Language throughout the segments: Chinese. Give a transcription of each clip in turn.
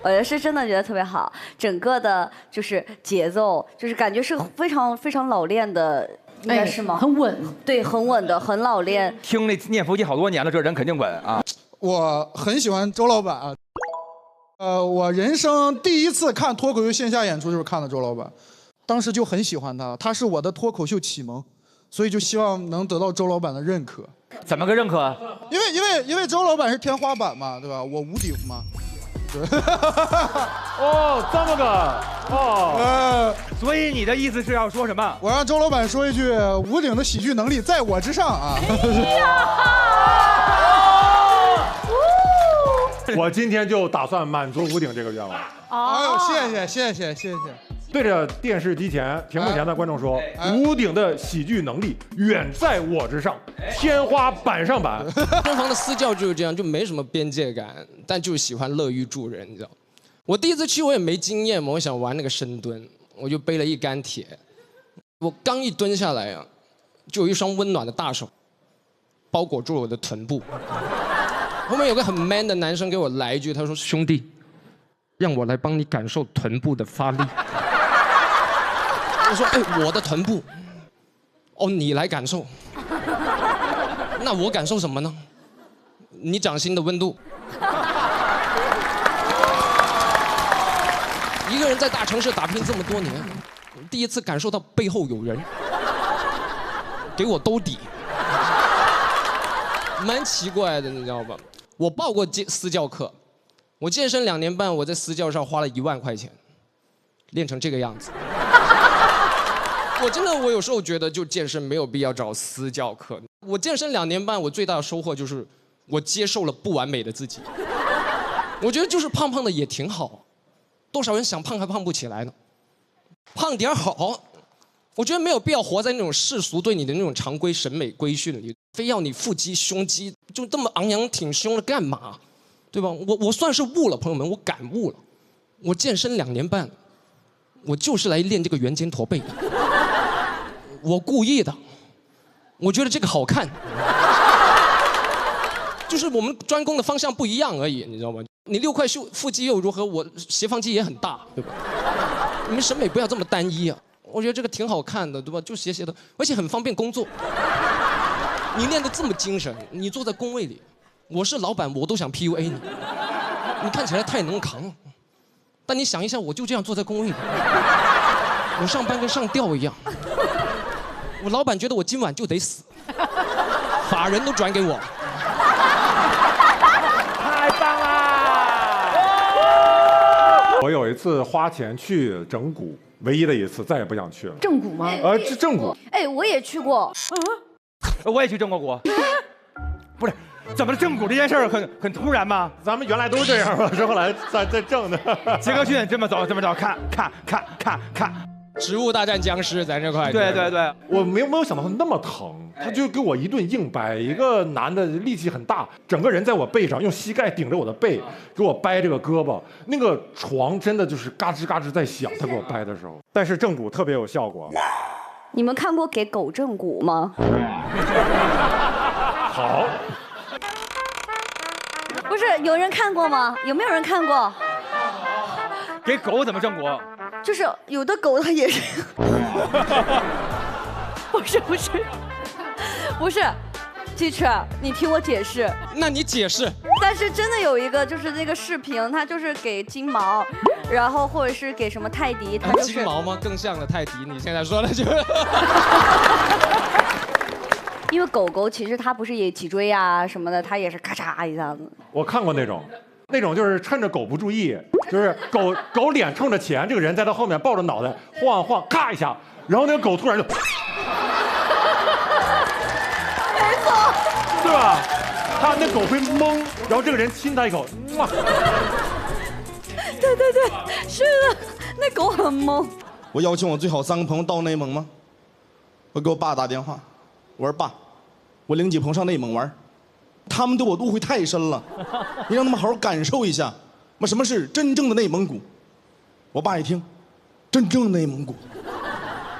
我是真的觉得特别好，整个的就是节奏，就是感觉是非常非常老练的，应该是吗？很稳，对，很稳的，很老练。听那念佛机好多年了，这人肯定稳啊。我很喜欢周老板啊，我人生第一次看脱口秀线下演出就是看的周老板，当时就很喜欢他，他是我的脱口秀启蒙，所以就希望能得到周老板的认可。怎么个认可？因为周老板是天花板嘛，对吧？我无顶嘛。对。哦，这么个哦，所以你的意思是要说什么？我让周老板说一句：吴鼎的喜剧能力在我之上啊！我今天就打算满足吴鼎这个愿望。哎呦，谢谢。对着电视机前、屏幕前的观众说，吴鼎的喜剧能力远在我之上，天花板上板。东方的私教就是这样，就没什么边界感，但就是喜欢乐于助人，你知道。我第一次去我也没经验嘛，我想玩那个深蹲，我就背了一杆铁，我刚一蹲下来啊，就有一双温暖的大手包裹住了我的臀部。后面有个很 man 的男生给我来一句，他说：“兄弟，让我来帮你感受臀部的发力。”我说：“哎，我的臀部，哦，你来感受。那我感受什么呢？你掌心的温度。”一个人在大城市打拼这么多年，第一次感受到背后有人给我兜底，蛮奇怪的，你知道吧？我报过私教课，我健身2年半，我在私教上花了1万块钱，练成这个样子。我有时候觉得就健身没有必要找私教课。我健身2年半，我最大的收获就是我接受了不完美的自己。我觉得就是胖胖的也挺好，多少人想胖还胖不起来呢，胖点好。我觉得没有必要活在那种世俗对你的那种常规审美规训里，非要你腹肌胸肌就这么昂扬挺胸的干嘛？对吧？我算是悟了，朋友们，我感悟了。我健身2年半，我就是来练这个圆肩驼背的。我故意的，我觉得这个好看，就是我们专攻的方向不一样而已，你知道吗？你6块腹肌又如何？我斜方肌也很大，对吧？你们审美不要这么单一啊！我觉得这个挺好看的，对吧？就斜斜的，而且很方便工作。你练得这么精神，你坐在工位里，我是老板，我都想 PUA 你。你看起来太能扛了，但你想一下，我就这样坐在工位里，我上班跟上吊一样。我老板觉得我今晚就得死，法人都转给我。太棒啦！我有一次花钱去整蛊，唯一的一次，再也不想去了。正骨吗？正蛊。哎，我也去过。我也去正过蛊。不是，怎么正蛊这件事儿很突然吗？咱们原来都是这样吧？是后来再正的。杰克逊这么走，看。植物大战僵尸，咱这块。对，我没有想到他那么疼，他就给我一顿硬掰。一个男的力气很大，整个人在我背上，用膝盖顶着我的背，给我掰这个胳膊。那个床真的就是嘎吱嘎吱在响，他给我掰的时候。但是正骨特别有效果。你们看过给狗正骨吗？好。不是，有人看过吗？有没有人看过？给狗怎么正骨？就是有的狗它也是，不是，teacher， 你听我解释。那你解释。但是真的有一个就是那个视频，它就是给金毛，然后或者是给什么泰迪，它就是金毛吗？更像了泰迪，你现在说的就是。因为狗狗其实它不是也脊椎啊什么的，它也是咔嚓一下子。我看过那种就是趁着狗不注意，就是狗脸冲着前，这个人在他后面抱着脑袋晃，咔一下，然后那个狗突然就，没错，对吧？他那狗会懵，然后这个人亲他一口，哇！对，是的，那狗很懵。我邀请我最好3个朋友到内蒙吗？我给我爸打电话，我说爸，我领几朋友上内蒙玩。他们对我误会太深了，你让他们好好感受一下，什么是真正的内蒙古。我爸一听，真正的内蒙古，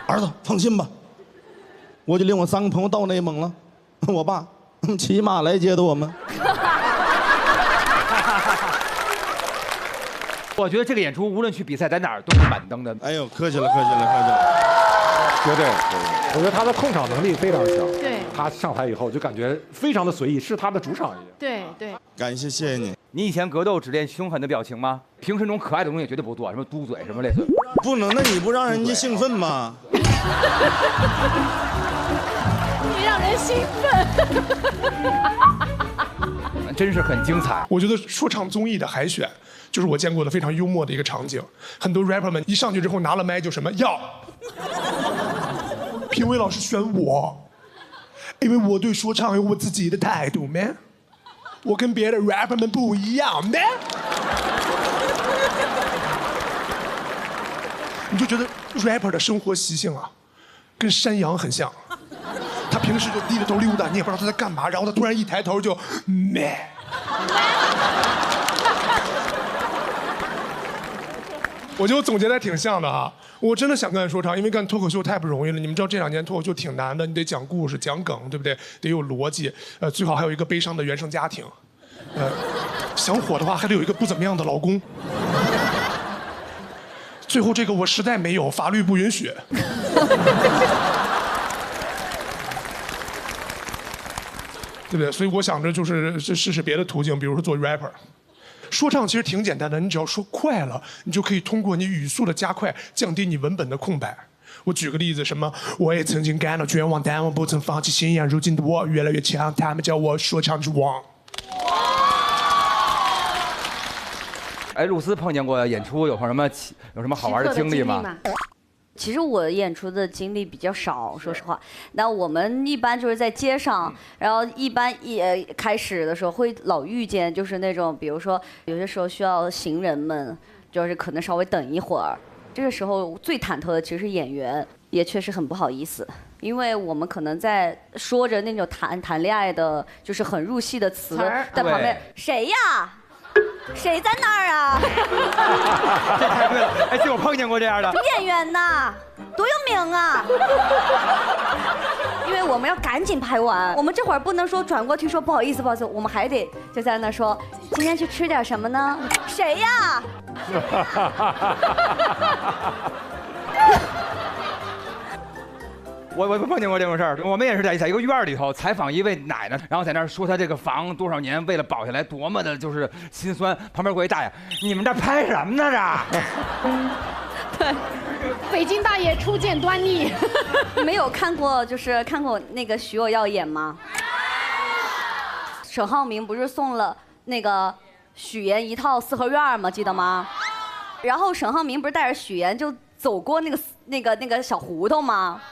儿子放心吧，我就领我3个朋友到内蒙了。我爸骑马来接的我们。我觉得这个演出无论去比赛在哪儿都是满登的。哎呦，客气了，客气了，客气了。绝对，我觉得他的控场能力非常强。对，他上台以后就感觉非常的随意，是他的主场一样。对对，感谢，谢谢你。你以前格斗只练凶狠的表情吗？平时那种可爱的东西绝对不多，什么嘟嘴什么类似。不能，那你不让人家兴奋吗？你让人兴奋。真是很精彩。我觉得说唱综艺的海选，就是我见过的非常幽默的一个场景。很多 rapper 们一上去之后拿了麦就什么要，评委老师选我，因为我对说唱有我自己的态度 ，man。我跟别的 rapper 们不一样 ，man。你就觉得 rapper 的生活习性啊，跟山羊很像。他平时就低着头溜达，你也不知道他在干嘛，然后他突然一抬头就咩。我觉得我总结的还挺像的哈，我真的想干说唱，因为干脱口秀太不容易了。你们知道这2年脱口秀挺难的，你得讲故事、讲梗，对不对？得有逻辑，最好还有一个悲伤的原生家庭，想火的话还得有一个不怎么样的老公。最后这个我实在没有，法律不允许。对不对？所以我想着就是试试别的途径，比如说做 rapper。说唱其实挺简单的，你只要说快了，你就可以通过你语速的加快，降低你文本的空白。我举个例子，什么我也曾经感到绝望，但我不曾放弃信仰。如今的我越来越强，他们叫我说唱之王。哎，露丝碰见过演出有什么好玩的经历吗？其实我演出的经历比较少，说实话。那我们一般就是在街上，然后一般也开始的时候会老遇见，就是那种，比如说有些时候需要行人们，就是可能稍微等一会儿。这个时候最忐忑的其实是演员，也确实很不好意思，因为我们可能在说着那种谈恋爱的，就是很入戏的词，在旁边谁呀？谁在那儿啊？这太对了！哎，就我碰见过这样的。演员呐，多有名啊！因为我们要赶紧拍完，我们这会儿不能说转过去说不好意思，不好意思，我们还得就在那说今天去吃点什么呢？谁呀？我碰见过这种事儿，我们也是在一个院里头采访一位奶奶，然后在那儿说她这个房多少年为了保下来多么的就是心酸。旁边过一大爷，你们这拍什么呢这？对，北京大爷初见端倪。没有看过那个许我耀眼吗？沈浩明不是送了那个许岩一套4合院吗？记得吗？然后沈浩明不是带着许岩就走过那个小胡同吗？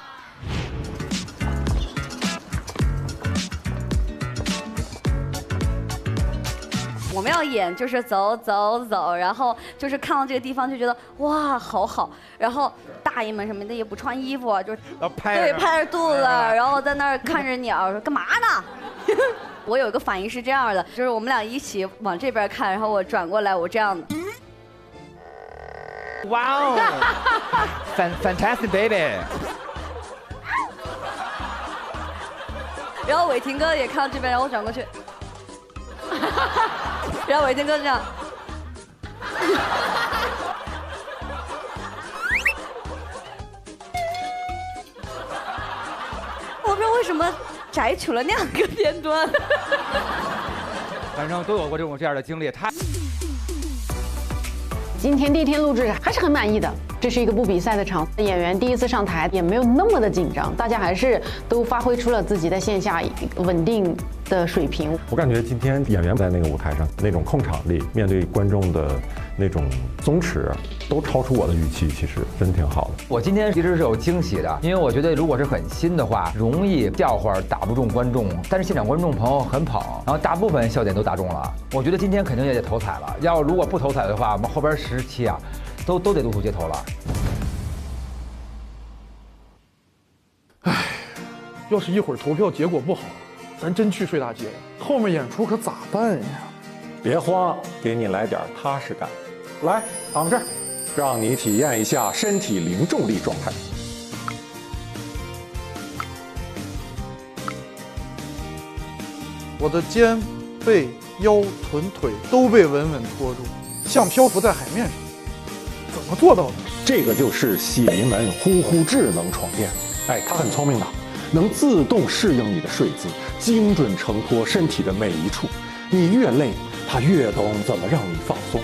我们要演就是走，然后就是看到这个地方就觉得哇好好，然后大爷们什么的也不穿衣服，就拍着肚子，然后在那儿看着鸟，说干嘛呢？我有一个反应是这样的，就是我们俩一起往这边看，然后我转过来，我这样的。哇哦，fantastic baby。然后伟霆哥也看到这边，然后我转过去。然后伟霆哥这样，我不知道为什么摘取了那样一个片段。反正都有过这样的经历，今天第一天录制还是很满意的，这是一个不比赛的场，演员第一次上台也没有那么的紧张，大家还是都发挥出了自己在线下稳定的水平。我感觉今天演员在那个舞台上那种控场力，面对观众的那种松弛，都超出我的预期，其实真挺好的。我今天其实是有惊喜的，因为我觉得如果是很新的话，容易笑话打不中观众，但是现场观众朋友很捧，然后大部分笑点都打中了。我觉得今天肯定也得投彩了，如果不投彩的话，我们后边10期啊，都得露宿街头了。唉，要是一会儿投票结果不好，咱真去睡大街，后面演出可咋办呀？别慌，给你来点踏实感。来，躺这儿，让你体验一下身体零重力状态。我的肩、背、腰、臀、腿都被稳稳托住，像漂浮在海面上，怎么做到的？这个就是喜临门呼呼智能床垫。哎，它很聪明的，能自动适应你的睡姿，精准承托身体的每一处。你越累，它越懂怎么让你放松。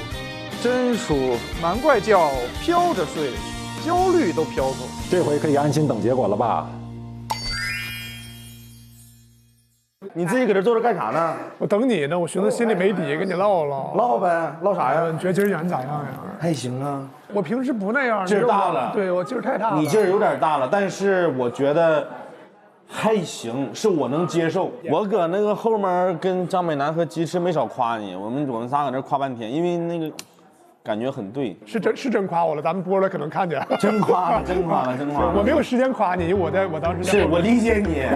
真舒服，难怪叫飘着睡，焦虑都飘走。这回可以安心等结果了吧？你自己搁这坐着干啥呢？我等你呢，我寻思心里没底，跟你唠唠。唠呗，唠啥呀？你觉得今儿演咋样呀？还行啊。我平时不那样，劲儿大了。对我劲儿太大了。你劲儿有点大了，但是我觉得还行，是我能接受。我搁那个后面跟张美楠和鸡翅没少夸你，我们仨搁那夸半天，因为那个感觉很对。是真夸我了，咱们播了可能看见。真夸了，真夸了，真夸了。我没有时间夸你，我当时是我理解你，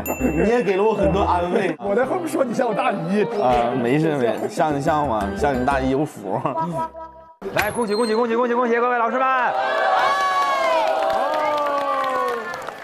你也给了我很多安慰。我在后面说你像我大姨啊，没事，像你像吗？像你大姨有福。来，恭喜恭喜恭喜恭喜恭喜各位老师们！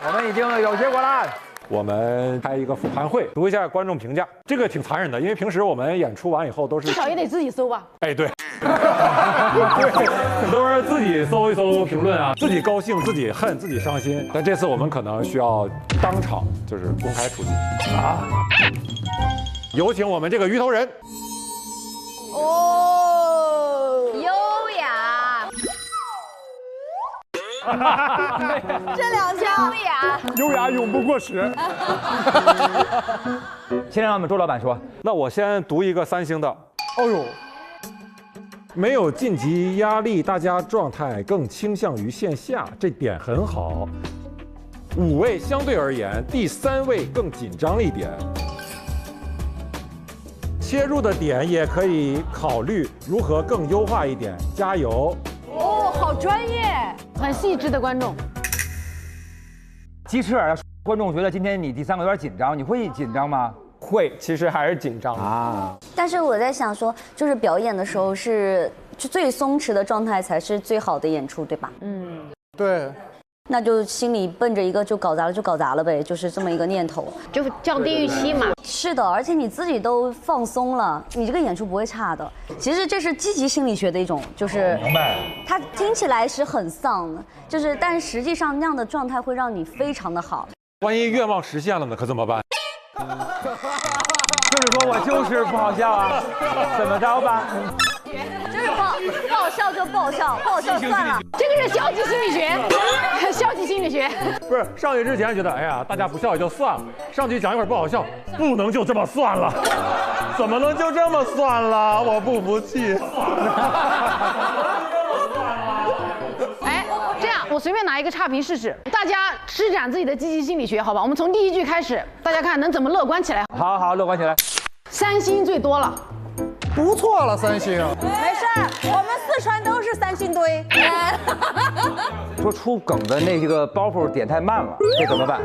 我们已经有结果了。我们开一个复盘会，读一下观众评价。这个挺残忍的，因为平时我们演出完以后都是至少也得自己搜吧。哎，对，对，都是自己搜一搜评论啊，自己高兴，自己恨，自己伤心。但这次我们可能需要当场就是公开处刑啊！有请我们这个鱼头人。哦，优雅。这两枪优雅，优雅永不过时。先让我们周老板说。那我先读一个3星的。哦呦，没有晋级压力，大家状态更倾向于线下，这点很好。5位相对而言，第3位更紧张一点。切入的点也可以考虑如何更优化一点，加油！哦，好专业，很细致的观众。鸡翅，观众觉得今天你第3个有点紧张，你会紧张吗？会，其实还是紧张啊。但是我在想说，就是表演的时候是最松弛的状态才是最好的演出，对吧？嗯，对。那就心里奔着一个就搞砸了就搞砸了呗，就是这么一个念头，就降低预期嘛。是的，而且你自己都放松了，你这个演出不会差的。其实这是积极心理学的一种，就是明白。它听起来是很丧的，就是但实际上那样的状态会让你非常的好。万一愿望实现了呢？可怎么办？就是说我就是不好笑啊，怎么着吧？就是不好笑就不好笑，不好笑算了。这个是消极心理学，消极心理学。不是上去之前觉得，哎呀，大家不笑也就算了，上去讲一会儿不好笑，不能就这么算了，怎么能就这么算了？我不服气。哎，这样我随便拿一个差评试试，大家施展自己的积极心理学，好吧？我们从第1句开始，大家看能怎么乐观起来。好好，乐观起来。3星最多了。不错了，3星。没事，我们4川都是3星堆。说出梗的那个包袱点太慢了，这怎么办？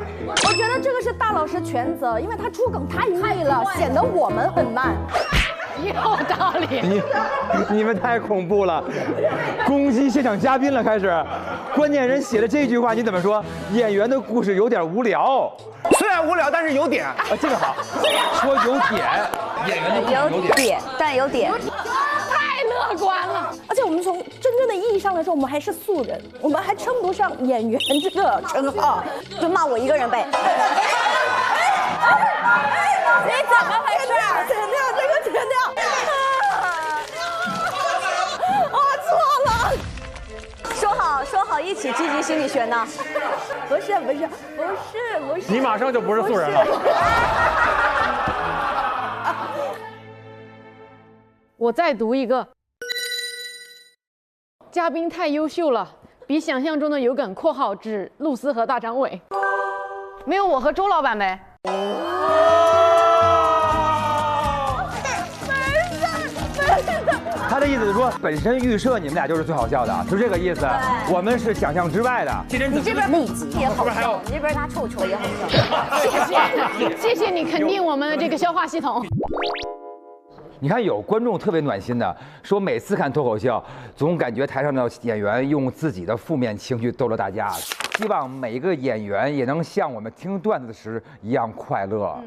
我觉得这个是大老师全责，因为他出梗太快了，显得我们很慢。有道理。你们太恐怖了，攻击现场嘉宾了，开始。关键人写的这句话你怎么说？演员的故事有点无聊，虽然无聊，但是有点。这个好，说有点，演员的故事有点，但有点。太乐观了，而且我们从真正的意义上来说，我们还是素人，我们还称不上演员这个称号，就骂我一个人呗。你怎么回事？剪掉这个，剪掉。我错了。说好一起积极心理学呢？不是。你马上就不是素人了。我再读一个。嘉宾太优秀了，比想象中的有梗（括号指露丝和大张伟）。没有我和周老板呗。他的意思是说，本身预设你们俩就是最好笑的，是这个意思。我们是想象之外的。你这边内急也好笑，你这边拿臭臭也好笑。谢谢你肯定我们的这个消化系统。你看，有观众特别暖心的说，每次看脱口秀，总感觉台上的演员用自己的负面情绪逗乐大家。希望每一个演员也能像我们听段子时一样快乐。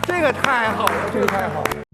这个太好了，这个太好了。